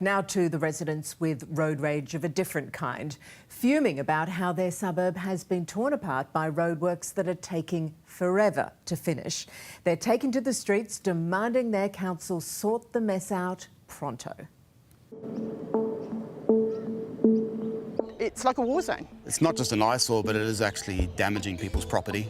Now to the residents with road rage of a different kind, fuming about how their suburb has been torn apart by roadworks that are taking forever to finish. They're taking to the streets demanding their council sort the mess out pronto. It's like a war zone. It's not just an eyesore, but it is actually damaging people's property.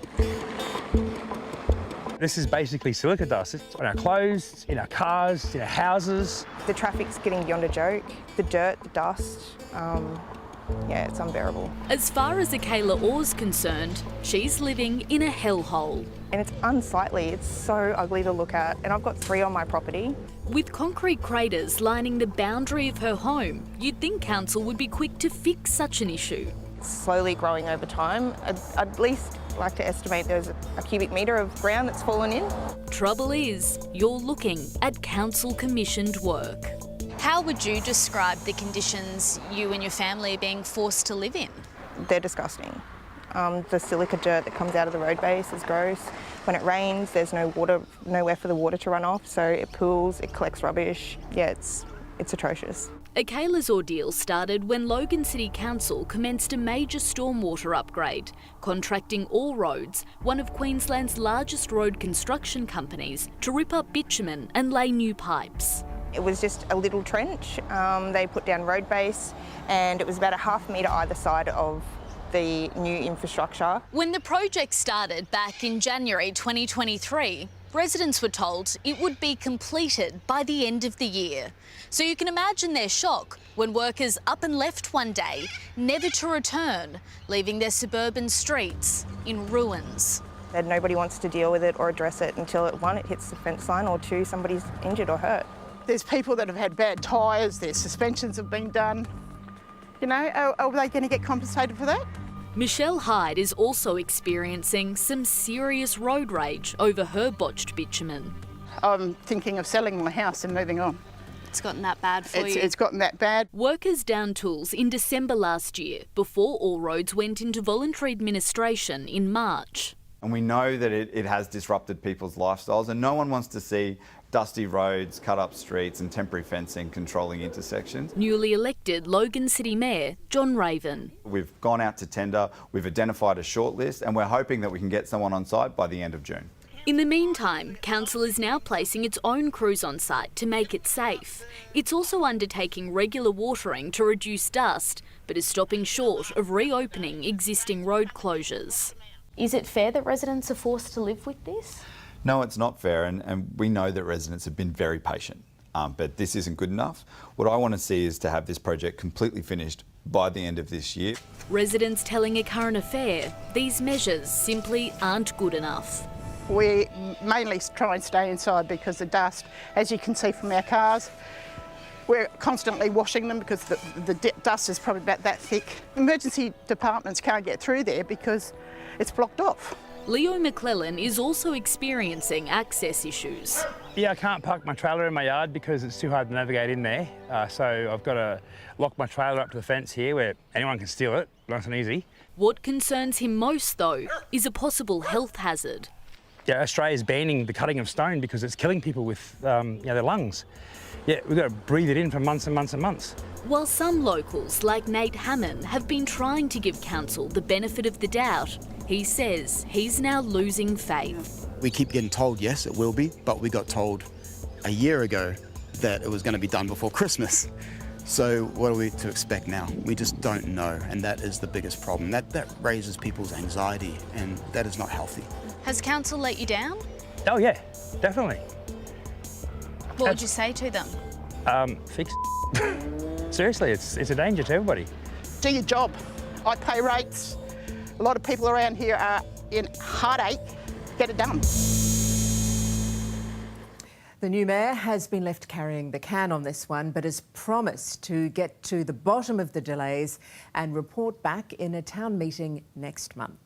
This is basically silica dust. It's on our clothes, in our cars, in our houses. The traffic's getting beyond a joke. The dirt, the dust, yeah, it's unbearable. As far as Akayla Orr's concerned, she's living in a hellhole. And it's unsightly, it's so ugly to look at, and I've got 3 on my property. With concrete craters lining the boundary of her home, you'd think council would be quick to fix such an issue. It's slowly growing over time. I'd at least like to estimate there's a cubic metre of ground that's fallen in. Trouble is, you're looking at council-commissioned work. How would you describe the conditions you and your family are being forced to live in? They're disgusting. The silica dirt that comes out of the road base is gross. When it rains, there's no water, nowhere for the water to run off, so it pools, it collects rubbish. Yeah, it's atrocious. Akayla's ordeal started when Logan City Council commenced a major stormwater upgrade, contracting All Roads, one of Queensland's largest road construction companies, to rip up bitumen and lay new pipes. It was just a little trench. They put down road base, and it was about a ½ metre either side of the new infrastructure. When the project started back in January 2023, residents were told it would be completed by the end of the year. So you can imagine their shock when workers up and left one day, never to return, leaving their suburban streets in ruins. And nobody wants to deal with it or address it until, 1, it hits the fence line, or 2, somebody's injured or hurt. There's people that have had bad tyres, their suspensions have been done. You know, are they going to get compensated for that? Michelle Hyde is also experiencing some serious road rage over her botched bitumen. I'm thinking of selling my house and moving on. It's gotten that bad for you? It's gotten that bad. Workers downed tools in December last year before All Roads went into voluntary administration in March. And we know that it has disrupted people's lifestyles, and no one wants to see dusty roads, cut up streets and temporary fencing controlling intersections. Newly elected Logan City Mayor John Raven. We've gone out to tender, we've identified a shortlist, and we're hoping that we can get someone on site by the end of June. In the meantime, council is now placing its own crews on site to make it safe. It's also undertaking regular watering to reduce dust, but is stopping short of reopening existing road closures. Is it fair that residents are forced to live with this? No, it's not fair, and we know that residents have been very patient, but this isn't good enough. What I want to see is to have this project completely finished by the end of this year. Residents telling A Current Affair these measures simply aren't good enough. We mainly try and stay inside because the dust, as you can see from our cars, we're constantly washing them because the dust is probably about that thick. Emergency departments can't get through there because it's blocked off. Leo McClellan is also experiencing access issues. Yeah, I can't park my trailer in my yard because it's too hard to navigate in there. So I've got to lock my trailer up to the fence here where anyone can steal it, nice and easy. What concerns him most, though, is a possible health hazard. Yeah, Australia's banning the cutting of stone because it's killing people with their lungs. Yeah, we've got to breathe it in for months and months and months. While some locals, like Nate Hammond, have been trying to give council the benefit of the doubt, he says he's now losing faith. We keep getting told, yes, it will be, but we got told a year ago that it was going to be done before Christmas. So what are we to expect now? We just don't know, and that is the biggest problem. That raises people's anxiety, and that is not healthy. Has council let you down? Oh yeah, definitely. What would you say to them? Fix Seriously, it's a danger to everybody. Do your job. I pay rates. A lot of people around here are in heartache. Get it done. The new mayor has been left carrying the can on this one, but has promised to get to the bottom of the delays and report back in a town meeting next month.